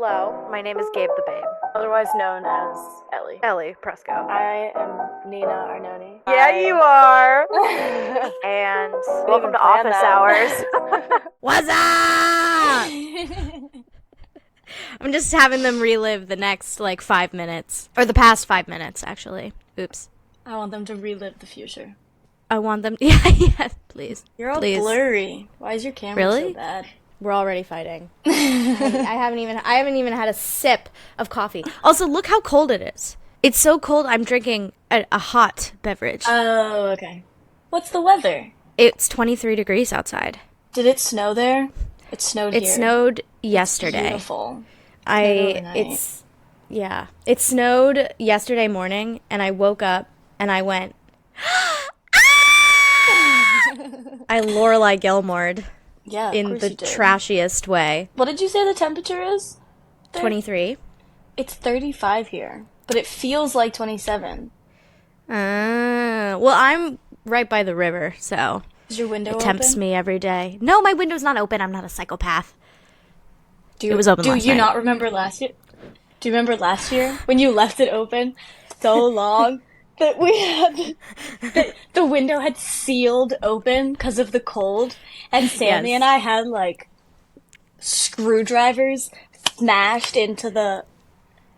Hello, my name is Gabe the Babe. Otherwise known as Ellie. Ellieprusko. I am Nina Arnone. Yeah, you are. And welcome to Office Hours. What's up? I'm just having them relive the next, 5 minutes. Or the past 5 minutes, actually. Oops. I want them to relive the future. I want them... Yeah, please. You're all please. Blurry. Why is your camera Really? so bad? We're already fighting. I haven't even had a sip of coffee. Also, look how cold it is. It's so cold, I'm drinking a hot beverage. Oh, okay. What's the weather? It's 23 degrees outside. Did it snow there? It snowed here. It snowed yesterday. Beautiful. It snowed yesterday morning, and I woke up and I went, I Lorelai Gilmore'd. Yeah, in the trashiest way. What did you say the temperature is? 23. It's 35 here, but it feels like 27. Well, I'm right by the river, so Is your window it tempts open? me every day. No, my window's not open. I'm not a psychopath. It was open last Do you night. not remember last year? Do you remember last year when you left it open so long that the window had sealed open because of the cold, and Sammy Yes. and I had screwdrivers smashed into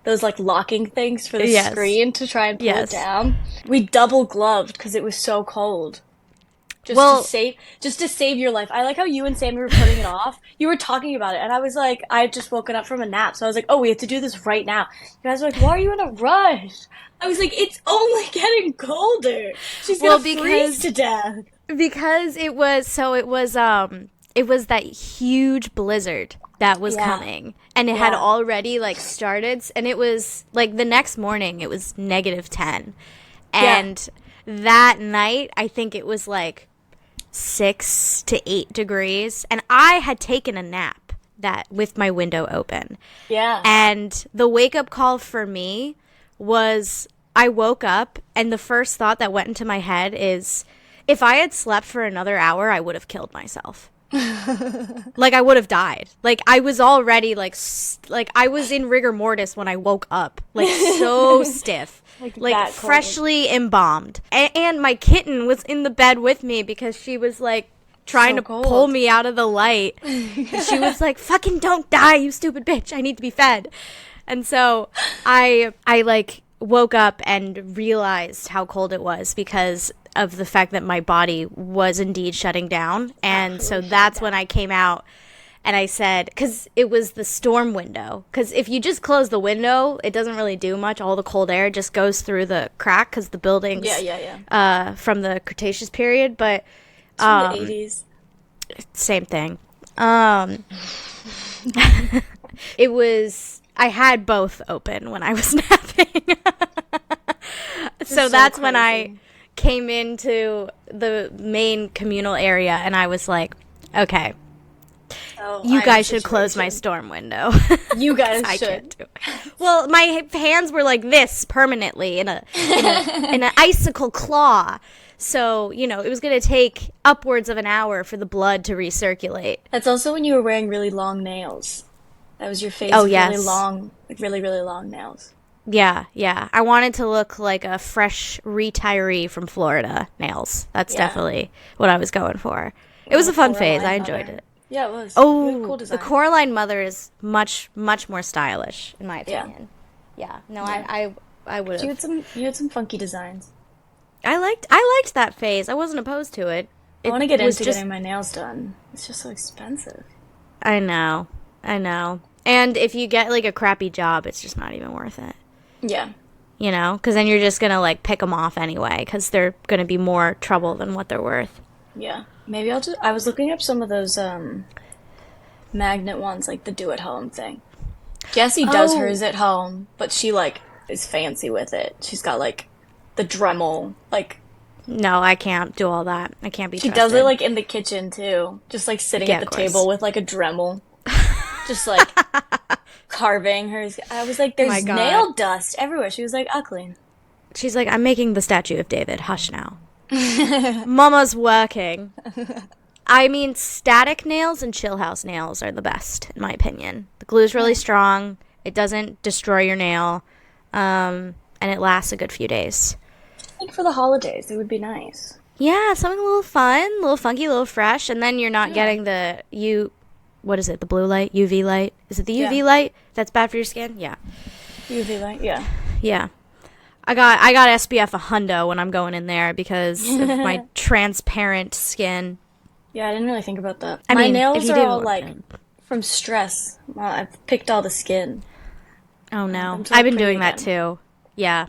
those locking things for the Yes. screen to try and pull Yes. it down. We double gloved because it was so cold. Just to save your life. I like how you and Sammy were putting it off. You were talking about it, and I was like, I had just woken up from a nap, so I was like, oh, we have to do this right now. You guys were like, why are you in a rush? I was like, it's only getting colder. She's gonna freeze to death. Because it was that huge blizzard that was coming, and it had already started, and it was the next morning it was -10, and that night I think it was 6 to 8 degrees, and I had taken a nap with my window open. Yeah. And the wake up call for me was I woke up and the first thought that went into my head is, if I had slept for another hour, I would have killed myself. I would have died. I was already I was in rigor mortis when I woke up, so stiff, that freshly embalmed. And my kitten was in the bed with me because she was trying to pull me out of the light. She was like, fucking don't die, you stupid bitch, I need to be fed. And so I woke up and realized how cold it was because of the fact that my body was indeed shutting down. And so that's when I came out and I said, because it was the storm window. Because if you just close the window, it doesn't really do much. All the cold air just goes through the crack because the building's from the Cretaceous period. But From the 80s. same thing. It was, I had both open when I was napping. So that's when I came into the main communal area and I was like, okay, you guys should close my storm window. You guys I should. can't do it. Well, my hands were like this permanently in an icicle claw. So, it was going to take upwards of an hour for the blood to recirculate. That's also when you were wearing really long nails. That was your face Oh, with yes. really long, really, really long nails. Yeah. I wanted to look like a fresh retiree from Florida nails. That's definitely what I was going for. It was a fun phase. I enjoyed it. Yeah, it was. Oh, Really cool design. the Coraline Mother is much, much more stylish, in my opinion. Yeah. No, I would have. You had some funky designs. I liked that phase. I wasn't opposed to it. I want to get was into just- getting my nails done. It's just so expensive. I know. And if you get a crappy job, it's just not even worth it. Yeah. Because then you're just gonna pick them off anyway, because they're gonna be more trouble than what they're worth. Yeah. Maybe I was looking up some of those magnet ones, the do-at-home thing. Jessie does hers at home, but she is fancy with it. She's got the Dremel, No, I can't do all that. I can't be she trusted. does it in the kitchen too. Just sitting Yeah, at the of course. table with a Dremel. Just carving hers. I was like, My there's God. nail dust everywhere. She was like, I'll clean. She's like, I'm making the statue of David. Hush now. Mama's working. I mean, static nails and chill house nails are the best, in my opinion. The glue's really strong. It doesn't destroy your nail. And it lasts a good few days. I think for the holidays, it would be nice. Yeah, something a little fun, a little funky, a little fresh, and then you're not getting the what is it, the blue light, UV light? Is it the UV light that's bad for your skin? Yeah. UV light, yeah. Yeah. I got SPF a hundo when I'm going in there because of my transparent skin. Yeah, I didn't really think about that. I my mean, nails if you are do all look like good. from stress. I've picked all the skin. Oh no. I'm so I've been pretty doing that again. too. Yeah.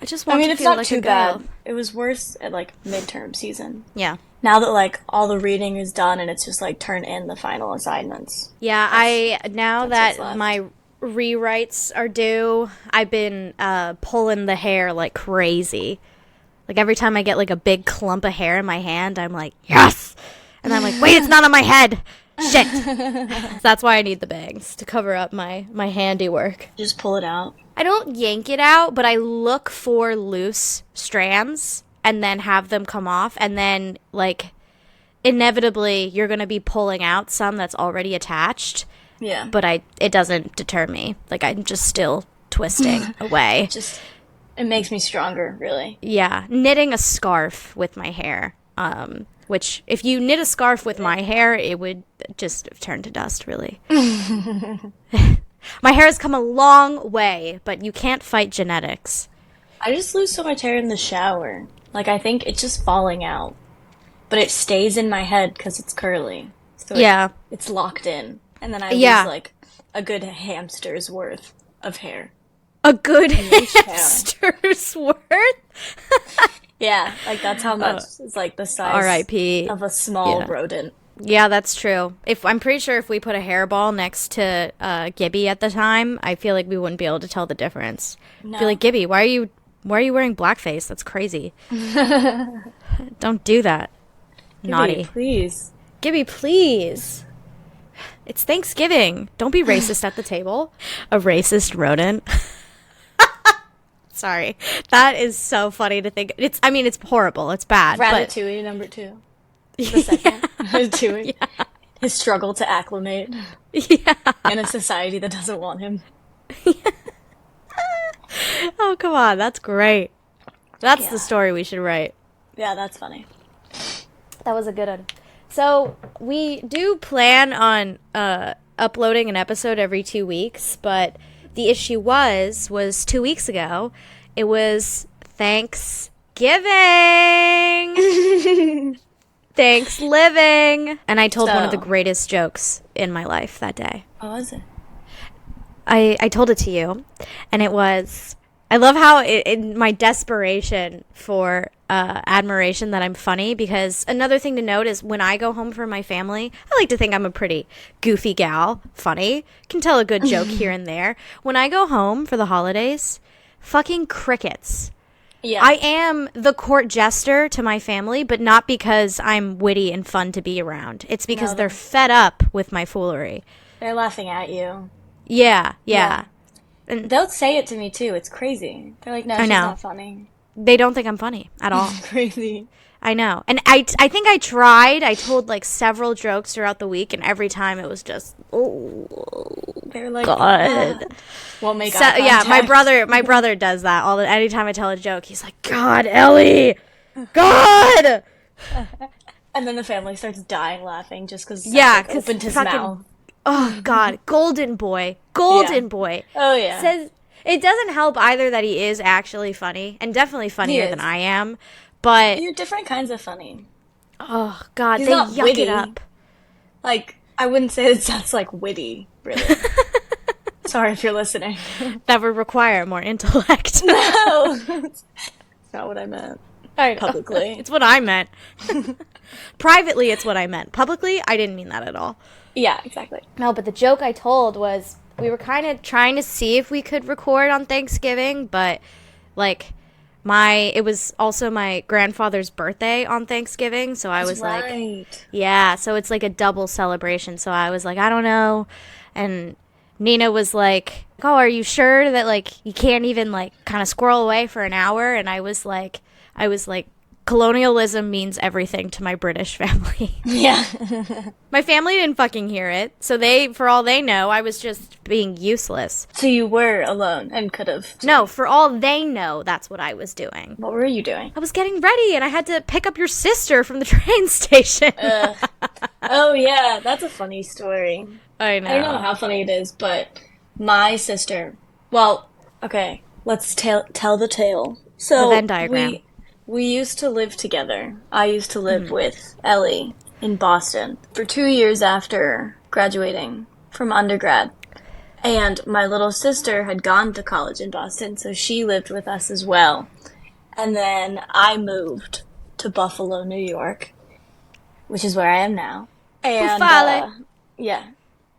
I just I want mean, to it's feel not like too a girl. bad. It was worse at like midterm season. Yeah. Now that like all the reading is done and it's just like turn in the final assignments. Yeah, now that's what's that left. my rewrites are due, I've been pulling the hair like crazy. Like every time I get like a big clump of hair in my hand, I'm like, yes! And I'm like, wait, it's not on my head! Shit! So that's why I need the bangs, to cover up my handiwork. Just pull it out. I don't yank it out, but I look for loose strands and then have them come off, and then like inevitably you're going to be pulling out some that's already attached. Yeah. But it doesn't deter me. Like I'm just still twisting away. It makes me stronger, really. Yeah, knitting a scarf with my hair. Which if you knit a scarf with my hair, it would just turn to dust, really. My hair has come a long way, but you can't fight genetics. I just lose so much hair in the shower. Like, I think it's just falling out. But it stays in my head because it's curly. So it's locked in. And then I lose, like, a good hamster's worth of hair. A good hamster's worth? Yeah, like, that's how much. It's like the size R.I.P. of a small rodent. Yeah, that's true. I'm pretty sure if we put a hairball next to Gibby at the time, I feel like we wouldn't be able to tell the difference. No. I'd be like, Gibby, why are you wearing blackface? That's crazy. Don't do that. Gibby, Naughty. please. Gibby, please. It's Thanksgiving. Don't be racist at the table. A racist rodent. Sorry. That is so funny to think. It's horrible. It's bad. Ratatouille, number 2. The second. Ratatouille. Yeah. His struggle to acclimate in a society that doesn't want him. Oh, come on. That's great. That's the story we should write. Yeah, that's funny. That was a good one. So, we do plan on uploading an episode every 2 weeks, but the issue was 2 weeks ago, it was Thanksgiving! Thanks living! And I told one of the greatest jokes in my life that day. What was it? I told it to you, and it was, I love how in my desperation for admiration that I'm funny, because another thing to note is when I go home for my family, I like to think I'm a pretty goofy gal, funny, can tell a good joke here and there. When I go home for the holidays, fucking crickets. Yeah. I am the court jester to my family, but not because I'm witty and fun to be around. It's because they're fed up with my foolery. They're laughing at you. Yeah. And they'll say it to me, too. It's crazy. They're like, no, she's not funny. They don't think I'm funny at all. Crazy. I know. And I think I tried. I told, like, several jokes throughout the week, and every time it was just, They're like, God. Won't make eye contact. Yeah, my brother does that. Anytime I tell a joke, he's like, God, Ellie! God! And then the family starts dying laughing just because opened his mouth. Oh, God. Golden boy. Golden boy. Oh, yeah. Says, it doesn't help either that he is actually funny, and definitely funnier than I am, but... You're different kinds of funny. Oh, God, He's they not yuck witty. it up. Like, I wouldn't say it sounds like witty, really. Sorry if you're listening. That would require more intellect. No! That's not what I meant. I know. Publicly. It's what I meant. Privately, it's what I meant. Publicly, I didn't mean that at all. Yeah, exactly. No, but the joke I told was we were kind of trying to see if we could record on Thanksgiving, but like it was also my grandfather's birthday on Thanksgiving, so I was like, yeah, so it's like a double celebration. So I was like, I don't know. And Nina was like, oh, are you sure that like you can't even like kind of squirrel away for an hour? And I was like, colonialism means everything to my British family. Yeah. My family didn't fucking hear it, so for all they know, I was just being useless. So you were alone and could have... No, for all they know, that's what I was doing. What were you doing? I was getting ready, and I had to pick up your sister from the train station. Oh, yeah, that's a funny story. I know. I don't know how funny it is, but my sister... Well, okay, let's tell the tale. So the Venn diagram. We used to live together. I used to live with Ellie in Boston for 2 years after graduating from undergrad. And my little sister had gone to college in Boston, so she lived with us as well. And then I moved to Buffalo, New York, which is where I am now. And yeah.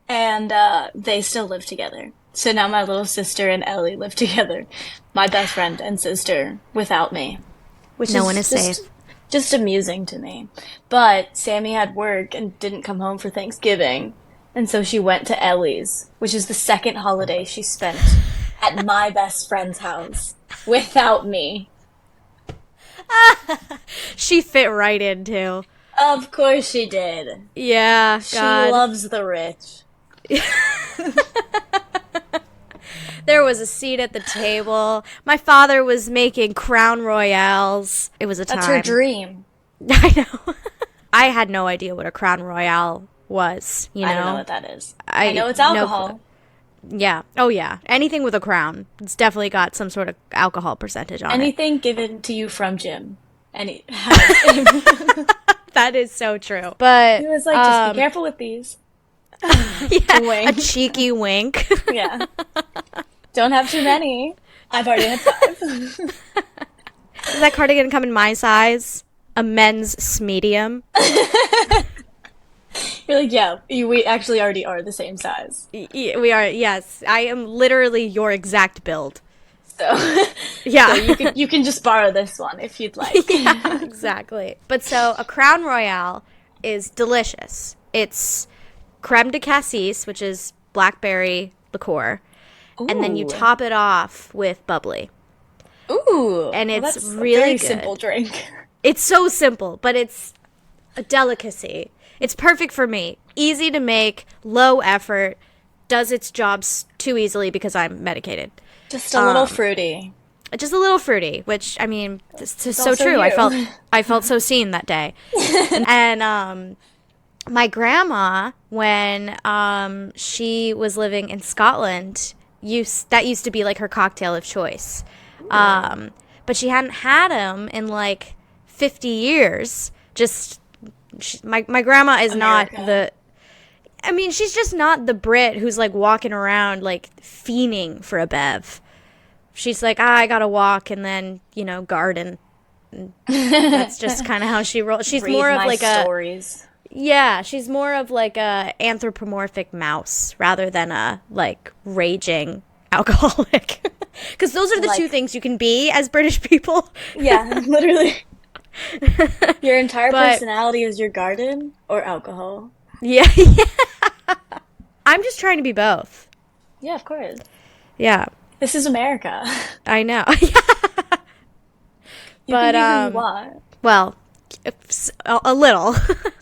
And they still live together. So now my little sister and Ellie live together. My best friend and sister without me. Which no one is safe. Just amusing to me. But Sammy had work and didn't come home for Thanksgiving. And so she went to Ellie's, which is the second holiday she spent at my best friend's house without me. She fit right in, too. Of course she did. Yeah, She God. loves the rich. There was a seat at the table. My father was making Crown Royales. It was a time. That's her dream. I know. I had no idea what a Crown Royale was, you know? I don't know what that is. I know it's alcohol. Yeah. Oh, yeah. Anything with a crown. It's definitely got some sort of alcohol percentage on Anything given to you from Jim. it. That is so true. But He was like, just be careful with these. yeah, Wink. a cheeky wink. Yeah. Don't have too many. I've already had 5. Does that cardigan come in my size? A men's medium? You're like, yeah, we actually already are the same size. We are, yes. I am literally your exact build. So, Yeah. so you can just borrow this one if you'd like. Yeah, exactly. But so a Crown Royale is delicious. It's creme de cassis, which is blackberry liqueur, and then you Ooh. top it off with bubbly. Ooh. And it's that's really a very good. simple drink. It's so simple, but it's a delicacy. It's perfect for me. Easy to make, low effort, does its jobs too easily because I'm medicated. Just a little fruity. Just a little fruity, which, I mean, this is so also true. you. I felt so seen that day. And my grandma, when she was living in Scotland, that used to be like her cocktail of choice. But she hadn't had them in like 50 years. My grandma is America. not the... I mean, she's just not the Brit who's like walking around like fiending for a bev. She's like, I gotta walk and then, garden. And that's just kind of how she rolls. She's Read more of my like stories. she's more of like a anthropomorphic mouse rather than a like raging alcoholic. Because those are the two things you can be as British people. Yeah, literally. Your entire personality is your garden or alcohol. Yeah. I'm just trying to be both. Yeah, of course. Yeah. This is America. I know. You can be who you want. Well, a little.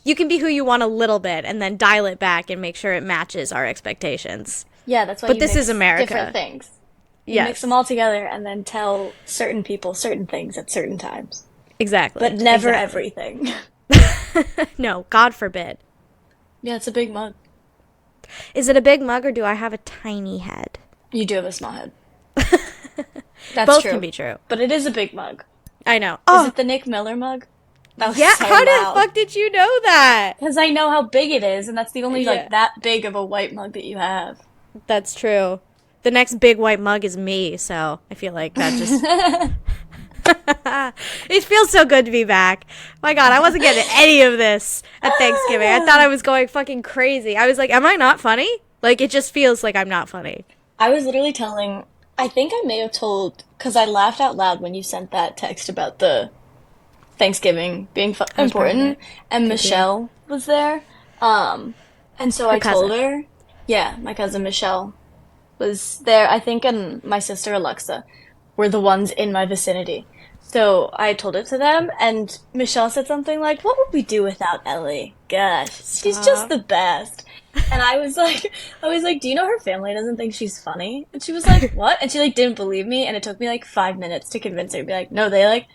You can be who you want a little bit and then dial it back and make sure it matches our expectations. Yeah, that's why But you this mix is America. different things. You Yes. mix them all together and then tell certain people certain things at certain times. Exactly. But never Exactly. everything. No, God forbid. Yeah, it's a big mug. Is it a big mug or do I have a tiny head? You do have a small head. That's Both true. can be true. But it is a big mug. I know. Is it the Nick Miller mug? That was Yeah, so how loud. the fuck did you know that? Because I know how big it is, and that's the only, Yeah. that big of a white mug that you have. That's true. The next big white mug is me, so I feel like that just... It feels so good to be back. My God, I wasn't getting any of this at Thanksgiving. I thought I was going fucking crazy. I was like, am I not funny? Like, it just feels like I'm not funny. I was literally telling... I think I may have told... Because I laughed out loud when you sent that text about the Thanksgiving being important. And Michelle was there. And so I told her... Yeah, my cousin Michelle was there. I think and my sister Alexa were the ones in my vicinity. So I told it to them, and Michelle said something like, "What would we do without Ellie? Gosh, she's just the best." And I was like, "Do you know her family doesn't think she's funny?" And she was like, "What?" And she like didn't believe me, and it took me like 5 minutes to convince her to be like, "No, they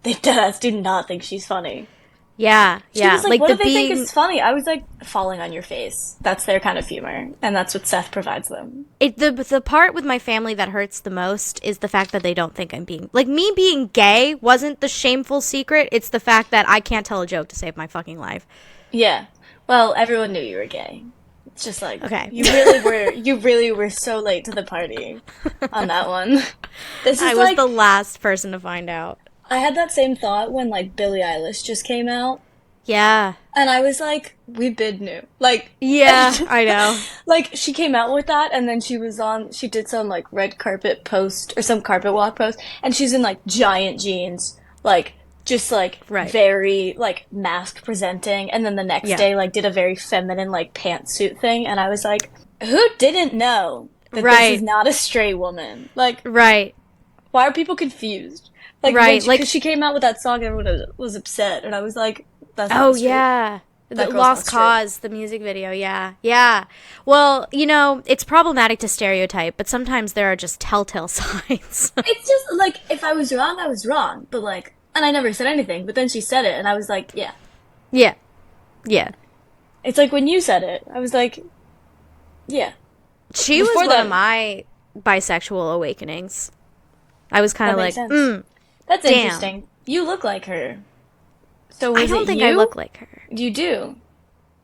deadass do not think she's funny." Yeah, She yeah. was like, "What do they think is funny?" I was like, "Falling on your face." That's their kind of humor, and that's what Seth provides them. The part with my family that hurts the most is the fact that they don't think I'm being like me being gay wasn't the shameful secret. It's the fact that I can't tell a joke to save my fucking life. Yeah. Well, everyone knew you were gay. It's just like, okay, you really were so late to the party on that one. I was the last person to find out. I had that same thought when like Billie Eilish just came out. Yeah. And I was like, we bid new. Like, yeah, I know. Like, she came out with that, and then she did some, like, red carpet post, or some carpet walk post, and she's in, like, giant jeans, like, just, like, very, like, mask presenting, and then the next day, like, did a very feminine, like, pantsuit thing, and I was like, who didn't know that this is not a straight woman? Like, why are people confused? Like, because she came out with that song, everyone was upset, and I was like, that's not straight. Yeah. The Lost Cause, the music video, yeah. Well, you know, it's problematic to stereotype, but sometimes there are just telltale signs. It's just, like, if I was wrong, I was wrong, but, like, and I never said anything, but then she said it, and I was like, yeah. Yeah. It's like when you said it, I was like, yeah. She was one of my bisexual awakenings. I was kind of like, that's interesting. You look like her. So I don't think I look like her. You do.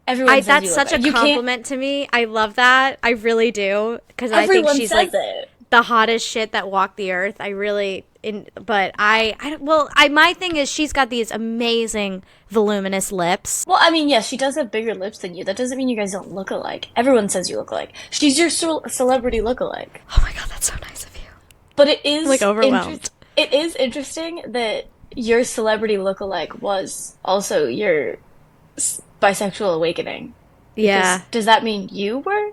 Everyone says that's you such look a compliment to me. I love that. I really do. Because I think she's like the hottest shit that walked the earth. I really, but my thing is she's got these amazing voluminous lips. Well, I mean, yes, she does have bigger lips than you. That doesn't mean you guys don't look alike. Everyone says you look alike. She's your celebrity lookalike. Oh my god, that's so nice of you. But it is like overwhelmed. It is interesting that your celebrity lookalike was also your bisexual awakening. Yeah. Does that mean you were?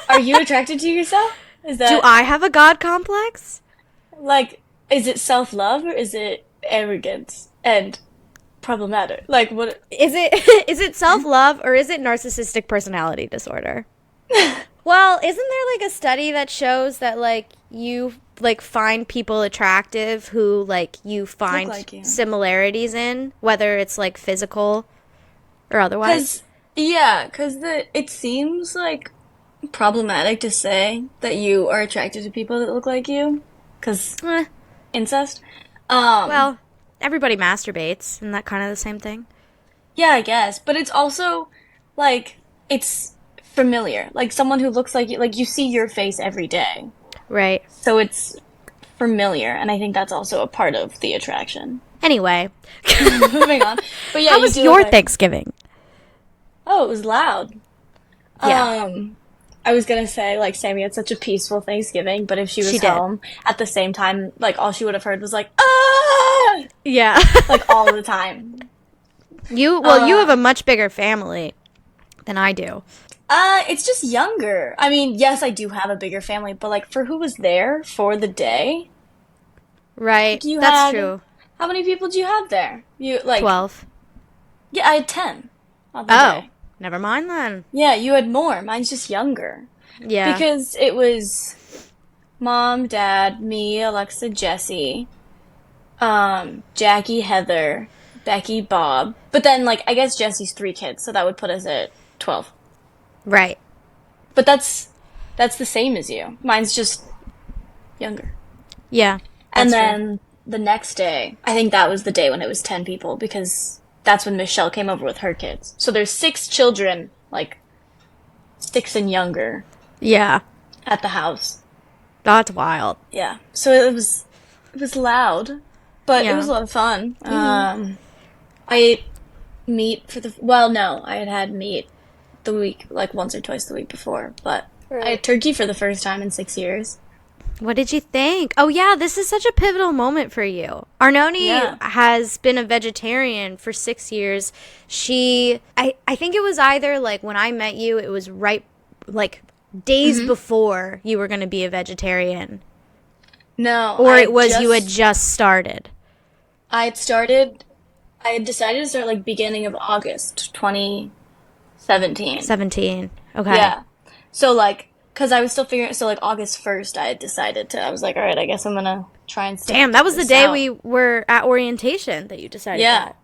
Are you attracted to yourself? Do I have a god complex? Like, is it self-love or is it arrogance and problematic? Like, what is it? Is it self-love or is it narcissistic personality disorder? Well, isn't there like a study that shows that like you like find people attractive who like you find similarities in, whether it's like physical or otherwise? Because it seems like problematic to say that you are attracted to people that look like you, because incest. Well, everybody masturbates, isn't that kind of the same thing? Yeah, I guess, but it's also like it's familiar, like someone who looks like you see your face every day, right? So it's familiar, and I think that's also a part of the attraction. Anyway, moving on. But yeah, how was your Thanksgiving? Oh, it was loud. Yeah. I was gonna say, like, Sammy had such a peaceful Thanksgiving, but if she was home at the same time, like, all she would have heard was, like, ah! Yeah. Like, all the time. You have a much bigger family than I do. It's just younger. I mean, yes, I do have a bigger family, but, like, for who was there for the day? Right. That's true. How many people do you have there? 12. Yeah, I had 10 on the day. Never mind then. Yeah, you had more. Mine's just younger. Yeah. Because it was Mom, Dad, me, Alexa, Jessie, Jackie, Heather, Becky, Bob. But then, like, I guess Jessie's 3 kids, so that would put us at 12. Right. But that's the same as you. Mine's just younger. Yeah. And then the next day, I think that was the day when it was 10 people, because that's when Michelle came over with her kids. So there's 6 children, like 6 and younger. Yeah. At the house. That's wild. Yeah. So it was loud, but it was a lot of fun. Mm-hmm. I ate meat I had meat the week, like once or twice the week before, but I had turkey for the first time in 6 years. What did you think? Oh, yeah, this is such a pivotal moment for you. Arnone has been a vegetarian for 6 years. I think it was either, like, when I met you, it was right, like, days before you were going to be a vegetarian. No. Or it was you had just started. I had decided to start like beginning of August 2017. 17. Okay. Yeah. So like, cause I was still figuring, so like August 1st, I was like, all right, I guess I'm gonna try and stick Damn, that was the this day out. we were at orientation that you decided Yeah. that.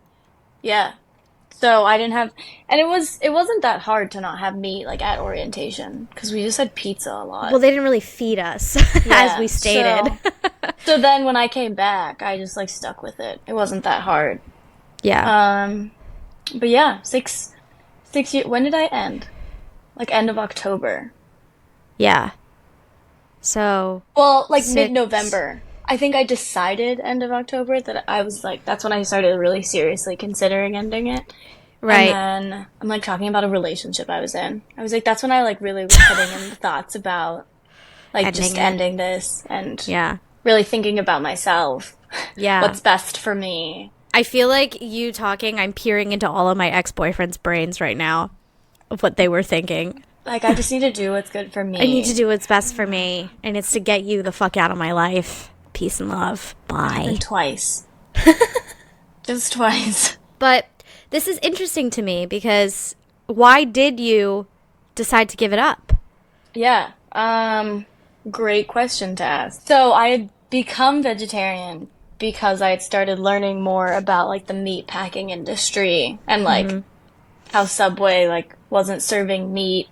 Yeah. So I didn't have, and it wasn't that hard to not have meat like at orientation because we just had pizza a lot. Well, they didn't really feed us, as we stated. So then when I came back, I just like stuck with it. It wasn't that hard. Yeah. But yeah, 6 years. When did I end? Like end of October. Yeah. So. Well, like 6. mid-November. I think I decided end of October that I was like, that's when I started really seriously considering ending it. Right. And then I'm like talking about a relationship I was in. I was like, that's when I like really was putting in the thoughts about like just ending this and really thinking about myself. Yeah. What's best for me. I feel like you talking, I'm peering into all of my ex-boyfriends' brains right now of what they were thinking. Like, I just need to do what's good for me. I need to do what's best for me, and it's to get you the fuck out of my life. Peace and love. Bye. Twice. Just twice. But this is interesting to me because why did you decide to give it up? Yeah. Great question to ask. So I had become vegetarian because I had started learning more about like the meat packing industry and like how Subway like wasn't serving meat.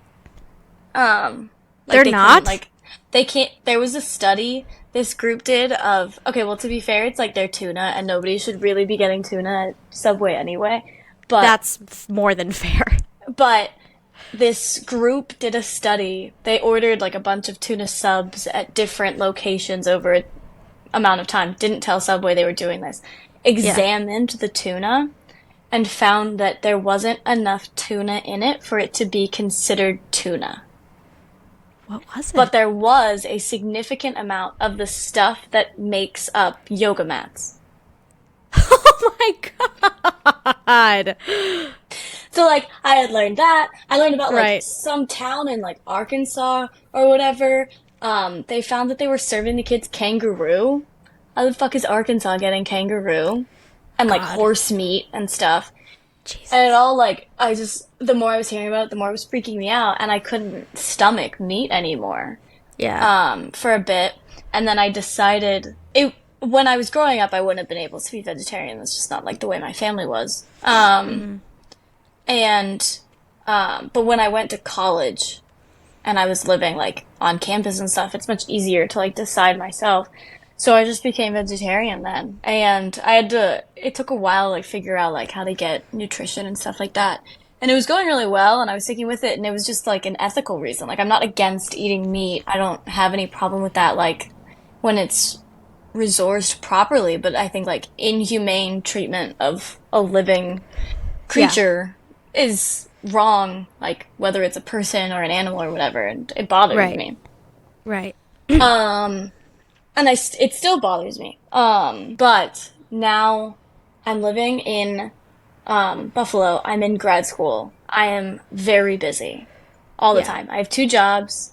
They're not? Like they can't. There was a study this group did of, okay, well, to be fair, it's like their tuna, and nobody should really be getting tuna at Subway anyway. But that's more than fair. But this group did a study. They ordered like a bunch of tuna subs at different locations over an amount of time. Didn't tell Subway they were doing this. Examined the tuna and found that there wasn't enough tuna in it for it to be considered tuna. What was it? But there was a significant amount of the stuff that makes up yoga mats. Oh my god. So, like, I had learned that. I learned about, like, some town in, like, Arkansas or whatever. They found that they were serving the kids kangaroo. How the fuck is Arkansas getting kangaroo? And, like, horse meat and stuff. Jesus. And it all, like, the more I was hearing about it, the more it was freaking me out, and I couldn't stomach meat anymore. Yeah. For a bit. And then I decided, when I was growing up, I wouldn't have been able to be vegetarian. That's just not, like, the way my family was. But when I went to college, and I was living, like, on campus and stuff, it's much easier to, like, decide myself. So I just became vegetarian then. And it took a while to like figure out like how to get nutrition and stuff like that. And it was going really well and I was sticking with it and it was just like an ethical reason. Like I'm not against eating meat. I don't have any problem with that like when it's resourced properly, but I think like inhumane treatment of a living creature is wrong, like whether it's a person or an animal or whatever, and it bothers me. Right. And it still bothers me. But now I'm living in Buffalo. I'm in grad school. I am very busy all the time. I have 2 jobs,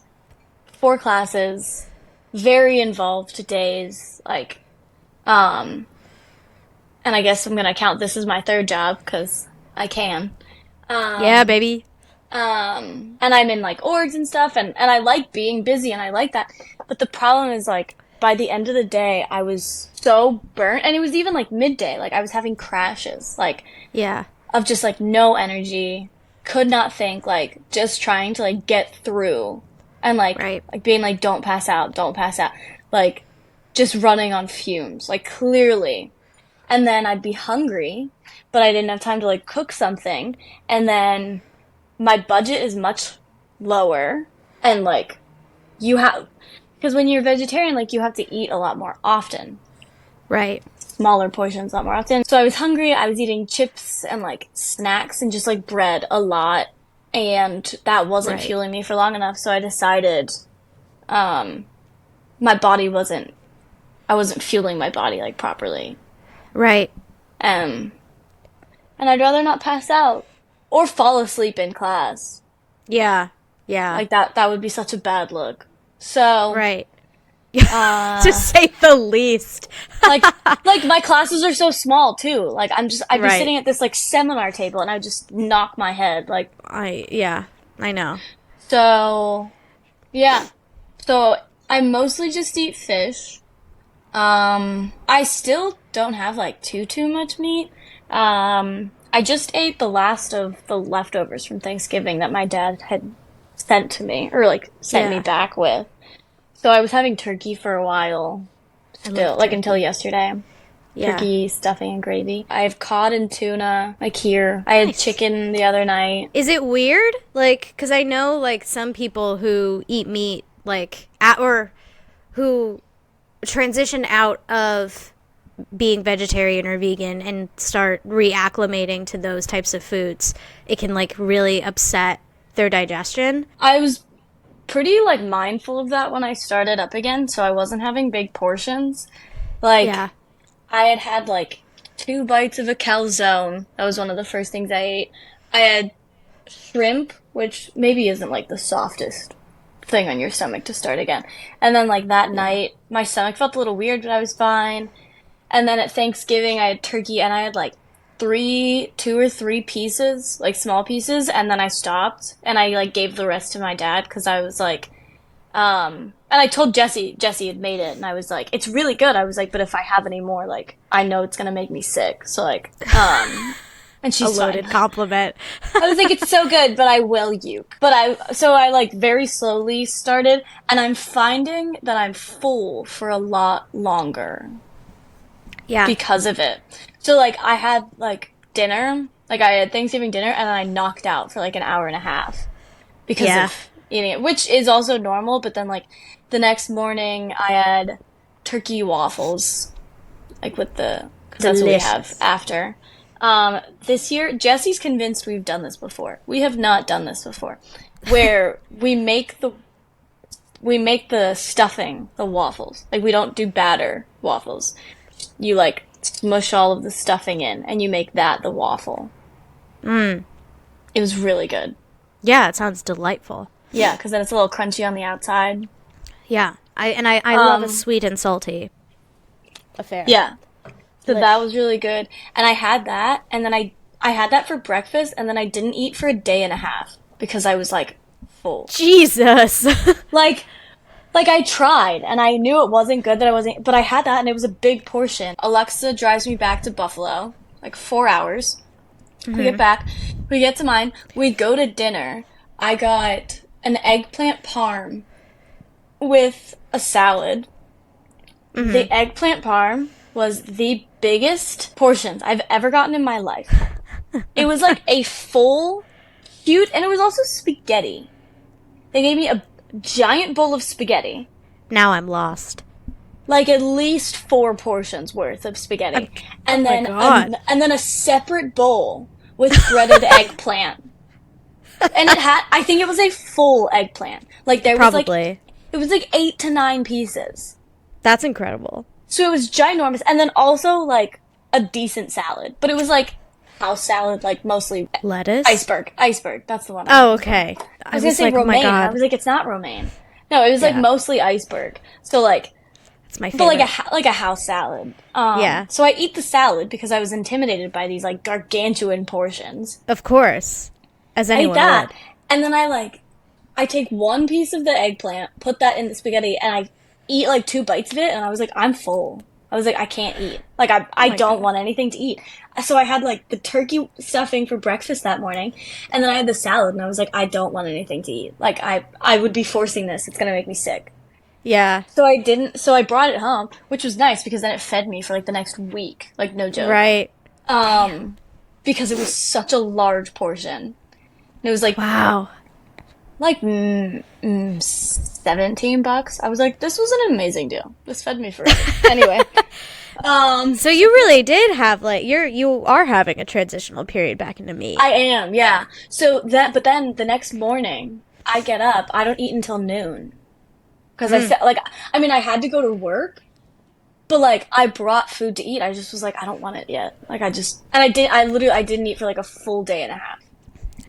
4 classes, very involved days. Like, and I guess I'm gonna count this as my 3rd job because I can. Yeah, baby. And I'm in like orgs and stuff, and I like being busy and I like that. But the problem is like, by the end of the day, I was so burnt, and it was even like midday. Like I was having crashes, like of just like no energy, could not think, like just trying to like get through, and like being like don't pass out, like just running on fumes, like clearly. And then I'd be hungry, but I didn't have time to like cook something, and then my budget is much lower, and like because when you're vegetarian, like, you have to eat a lot more often. Right. Smaller portions a lot more often. So I was hungry, I was eating chips and, like, snacks and just, like, bread a lot. And that wasn't fueling me for long enough, so I decided I wasn't fueling my body, like, properly. Right. And I'd rather not pass out. Or fall asleep in class. Yeah. Yeah. Like, that would be such a bad look. So To say the least. like my classes are so small too. Like I'd be Right. sitting at this like seminar table and I would just knock my head. Like I know. so, yeah. So I mostly just eat fish. I still don't have like too much meat. I just ate the last of the leftovers from Thanksgiving that my dad had sent to me, or like sent me back with. So I was having turkey for a while, still, like until yesterday. Yeah. Turkey, stuffing, and gravy. I have cod and tuna, like here. I had chicken the other night. Is it weird? Like, because I know, like, some people who eat meat, like, or who transition out of being vegetarian or vegan and start reacclimating to those types of foods, it can, like, really upset their digestion. I was pretty, like, mindful of that when I started up again, so I wasn't having big portions. Like, I had like 2 bites of a calzone. That was one of the first things I ate. I had shrimp, which maybe isn't like the softest thing on your stomach to start again. And then like that night, my stomach felt a little weird, but I was fine. And then at Thanksgiving, I had turkey and I had like 2 or 3 pieces, like small pieces, and then I stopped and I like gave the rest to my dad because I was like, and I told Jesse had made it, and I was like, it's really good. I was like, but if I have any more, like, I know it's gonna make me sick. So like, and she's a loaded compliment. I was like, it's so good, but I will uke. But I like very slowly started, and I'm finding that I'm full for a lot longer. Yeah. Because of it. So like, I had like dinner, like I had Thanksgiving dinner, and then I knocked out for like an hour and a half because of eating it, which is also normal, but then like the next morning I had turkey waffles, like with because that's what we have after. This year, Jesse's convinced we've done this before. We have not done this before, where we make the stuffing, the waffles. Like we don't do batter waffles. You like smush all of the stuffing in, and you make that the waffle. It was really good. Yeah, it sounds delightful. Yeah, because then it's a little crunchy on the outside. Yeah, I love a sweet and salty affair. Yeah, so that was really good. And I had that, and then I had that for breakfast, and then I didn't eat for a day and a half because I was like full. Jesus. like I tried, and I knew it wasn't good that I wasn't, but I had that, and it was a big portion. Alexa drives me back to Buffalo, like 4 hours. We get back, we get to mine, we go to dinner. I got an eggplant parm with a salad. The eggplant parm was the biggest portions I've ever gotten in my life. It was like a full, huge, and it was also spaghetti. They gave me a giant bowl of spaghetti. Now I'm lost. Like at least 4 portions worth of spaghetti. And then a separate bowl with breaded eggplant. And I think it was a full eggplant. Like there was it was like 8 to 9 pieces. That's incredible. So it was ginormous. And then also like a decent salad. But it was like house salad, like mostly lettuce? Iceberg. That's the one. Oh, okay. I was gonna say romaine. Oh my God. I was like, it's not romaine. No, it was like mostly iceberg. So like, it's my favorite. But like a house salad. So I eat the salad because I was intimidated by these like gargantuan portions. Of course, as anyone I ate that, would. and then I take 1 piece of the eggplant, put that in the spaghetti, and I eat like 2 bites of it, and I was like, I'm full. I was like, I can't eat. Like I don't want anything to eat. So I had like the turkey stuffing for breakfast that morning, and then I had the salad, and I was like, I don't want anything to eat. Like I would be forcing this. It's gonna make me sick. Yeah. So I didn't. So I brought it home, which was nice because then it fed me for like the next week. Like no joke. Right. Because it was such a large portion. And it was like wow. Like $17. I was like, this was an amazing deal. This fed me forever. Anyway. So you really did have like you are having a transitional period back into meat. I am, yeah. But then the next morning I get up. I don't eat until noon because I said I had to go to work, but like I brought food to eat. I just was like, I don't want it yet. Like I didn't eat for like a full day and a half.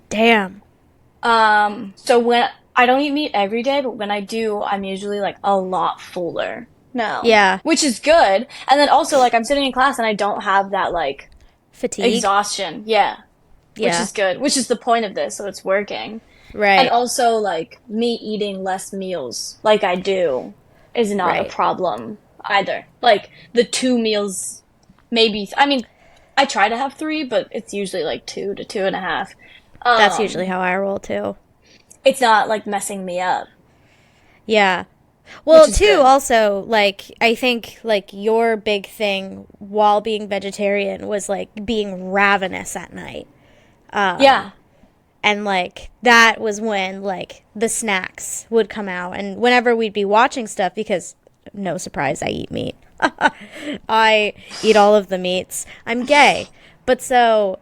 Damn. So when I don't eat meat every day, but when I do, I'm usually like a lot fuller. No. Yeah. Which is good. And then also like I'm sitting in class and I don't have that like Fatigue. exhaustion. Yeah. Yeah. Which is good. Which is the point of this, so it's working. Right. And also like me eating less meals like I do is not a Right. problem either. Like the 2 meals, maybe. I mean, I try to have 3, but it's usually like 2 to 2.5. That's usually how I roll too. It's not like messing me up. Yeah. Well, Which is too, good. also, like, I think, like, your big thing while being vegetarian was, like, being ravenous at night. Yeah. And, like, that was when, like, the snacks would come out. And whenever we'd be watching stuff, because, no surprise, I eat meat. I eat all of the meats. I'm gay. But so,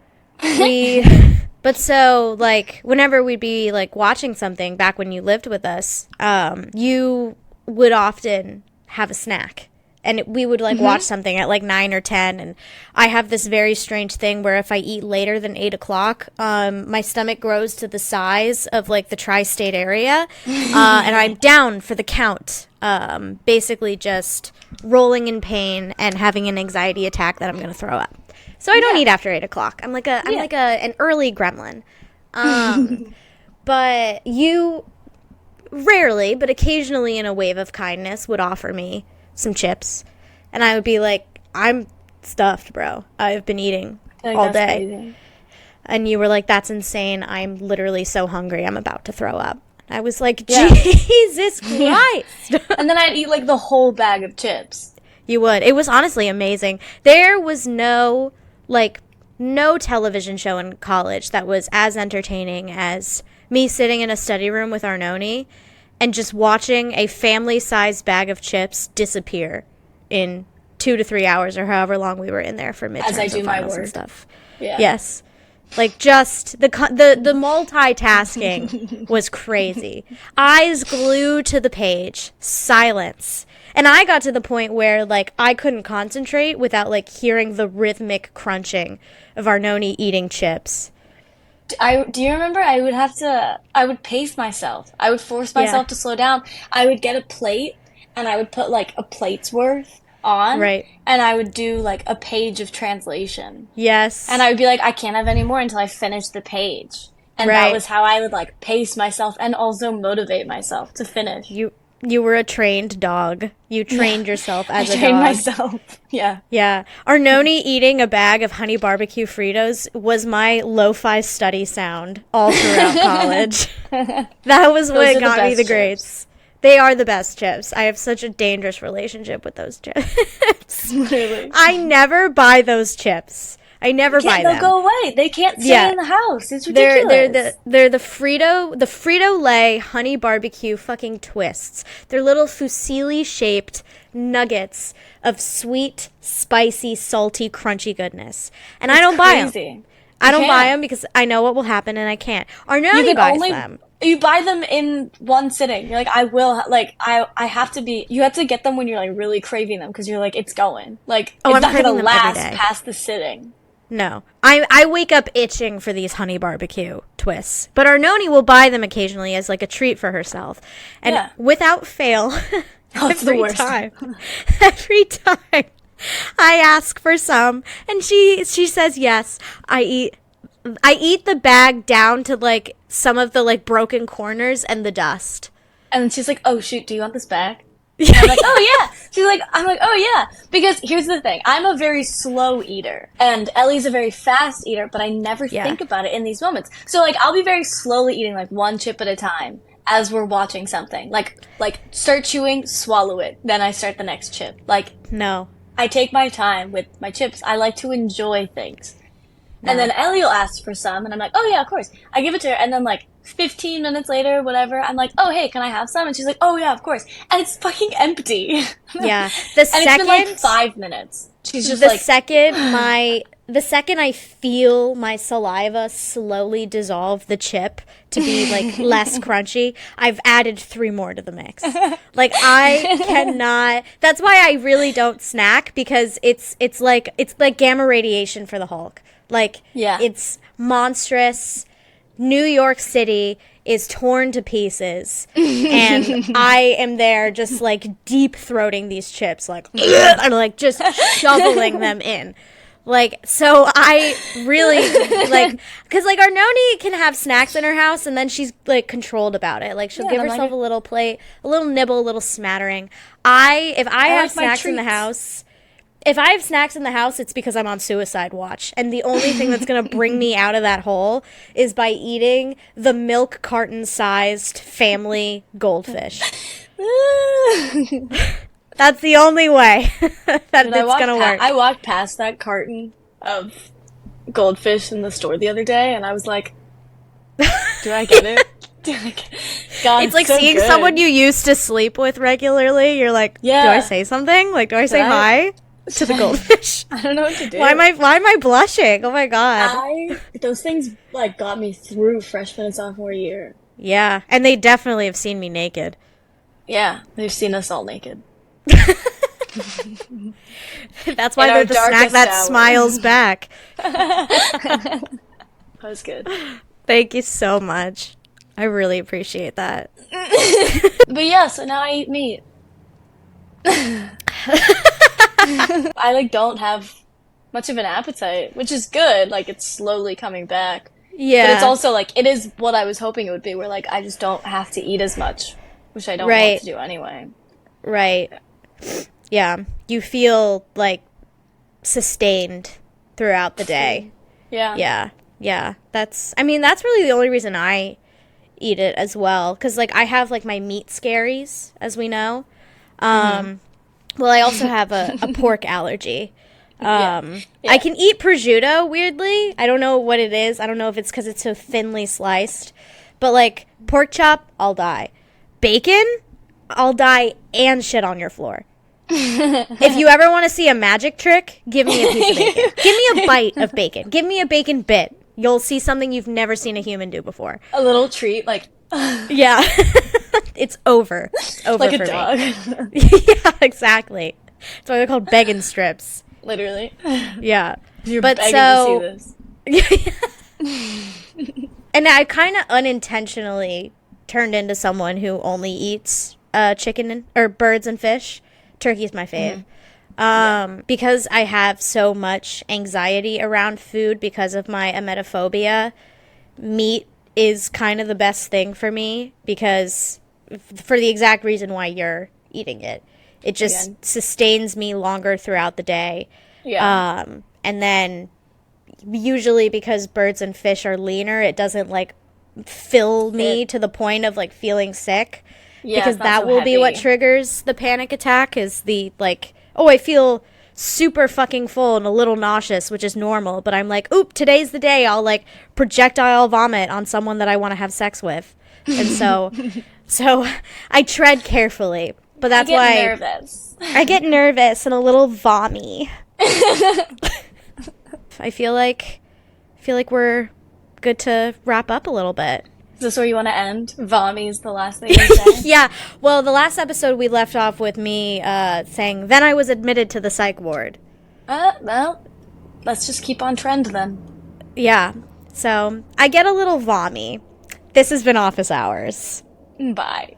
like, whenever we'd be, like, watching something back when you lived with us, you would often have a snack. And we would, like, watch something at, like, 9 or 10. And I have this very strange thing where if I eat later than 8 o'clock, my stomach grows to the size of, like, the tri-state area. And I'm down for the count. Basically just rolling in pain and having an anxiety attack that I'm going to throw up. So I don't eat after 8 o'clock. I'm like an early gremlin. But you rarely, but occasionally in a wave of kindness would offer me some chips. And I would be like, I'm stuffed, bro. I've been eating all day. Crazy. And you were like, that's insane. I'm literally so hungry. I'm about to throw up. I was like, Yeah. Jesus Christ. And then I'd eat like the whole bag of chips. You would. It was honestly amazing. There was no television show in college that was as entertaining as me sitting in a study room with Arnone and just watching a family-sized bag of chips disappear in 2 to 3 hours or however long we were in there for midterms As I do and my finals and work. stuff. Yeah. Yes. Like, just the multitasking was crazy. Eyes glued to the page. Silence. And I got to the point where, like, I couldn't concentrate without, like, hearing the rhythmic crunching of Arnone eating chips. Do you remember I would pace myself. I would force myself to slow down. I would get a plate and I would put like a plate's worth on. Right. And I would do like a page of translation. Yes. And I would be like, I can't have any more until I finish the page. And Right. that was how I would like pace myself and also motivate myself to finish. You were a trained dog. You trained yourself as a I trained dog. myself. Yeah. Yeah. Arnone eating a bag of honey barbecue Fritos was my lo-fi study sound all throughout college. That was Those what are the got me best the chips. grades. They are the best chips. I have such a dangerous relationship with those chips. Really. I never buy those chips. I never buy They'll them. go away. They can't stay Yeah. in the house. It's They're ridiculous. they're the Frito-Lay honey barbecue fucking twists. They're little fusilli shaped nuggets of sweet, spicy, salty, crunchy goodness. And I don't buy them. Crazy. I don't can't. buy them because I know what will happen and I can't. You Arnone can buys only them. you buy them in one sitting. You're like, I will like I have to be. You have to get them when you're like really craving them because you're like, it's going. Like Oh, it's I'm not craving gonna them every last day. past the sitting. No. I wake up itching for these honey barbecue twists. But Arnone will buy them occasionally as like a treat for herself. And Yeah. without fail, Oh, it's the every worst. every time I ask for some and she says yes. I eat the bag down to like some of the like broken corners and the dust. And then she's like, oh shoot, do you want this back? And I'm like, oh yeah. I'm like, oh yeah. Because here's the thing. I'm a very slow eater. And Ellie's a very fast eater, but I never Yeah. think about it in these moments. So like, I'll be very slowly eating like one chip at a time as we're watching something. Like start chewing, swallow it. Then I start the next chip. Like, No. I take my time with my chips. I like to enjoy things. And then Ellie will ask for some, and I'm like, oh yeah, of course. I give it to her, and then like 15 minutes later, whatever, I'm like, oh hey, can I have some? And she's like, oh yeah, of course. And it's fucking empty. Yeah. And it's been like 5 minutes. She's just the like, second I feel my saliva slowly dissolve the chip to be like less crunchy, I've added 3 more to the mix. Like I cannot. That's why I really don't snack because it's like gamma radiation for the Hulk. Like Yeah. it's monstrous. New York City is torn to pieces, and I am there just like deep throating these chips, like and like just shoveling them in. Like, so I really, like, because, like, our Noni can have snacks in her house, and then she's, like, controlled about it. Like, she'll give herself a little plate, a little nibble, a little smattering. If I have snacks in the house, it's because I'm on suicide watch. And the only thing that's going to bring me out of that hole is by eating the milk carton-sized family goldfish. That's the only way that it's gonna work. I walked past that carton of goldfish in the store the other day, and I was like, do I get it? God, it's like so seeing good. someone you used to sleep with regularly. You're like, do I say something? Like, do I say hi to the goldfish? I don't know what to do. Why am I blushing? Oh my god. Those things, like, got me through freshman and sophomore year. Yeah, and they definitely have seen me naked. Yeah, they've seen us all naked. That's why they're the snack that smiles back. That was good. Thank you so much. I really appreciate that. But yeah, so now I eat meat. I like don't have much of an appetite, which is good. Like, it's slowly coming back. Yeah. But it's also like, it is what I was hoping it would be, where like I just don't have to eat as much, which I don't want to do anyway. Right. Yeah. You feel like sustained throughout the day. Yeah. Yeah. Yeah. That's really the only reason I eat it as well. 'Cause like I have like my meat scaries, as we know. Well, I also have a pork allergy. I can eat prosciutto, weirdly. I don't know what it is. I don't know if it's because it's so thinly sliced. But like pork chop, I'll die. Bacon, I'll die and shit on your floor. If you ever want to see a magic trick, give me a piece of bacon. Give me a bite of bacon. Give me a bacon bit. You'll see something you've never seen a human do before. A little treat, like... Yeah. It's over. It's over like for a dog. Yeah, exactly. That's why they're called begging strips. Literally. Yeah. You're begging to see this. And I kind of unintentionally turned into someone who only eats chicken or birds and fish. Turkey's my fave. Because I have so much anxiety around food because of my emetophobia, meat is kind of the best thing for me because for the exact reason why you're eating it. It just sustains me longer throughout the day. Yeah. And then usually because birds and fish are leaner, it doesn't like fill me to the point of like feeling sick. Yeah, because that will be what triggers the panic attack is the like, oh, I feel super fucking full and a little nauseous, which is normal. But I'm like, oop, today's the day I'll like projectile vomit on someone that I want to have sex with. And so I tread carefully. But that's why I get nervous and a little vommy. I feel like we're good to wrap up a little bit. Is this where you want to end? Vommy's the last thing you say? Yeah. Well, the last episode we left off with me saying, then I was admitted to the psych ward. Well, let's just keep on trend then. Yeah. So, I get a little vommy. This has been Office Hours. Bye.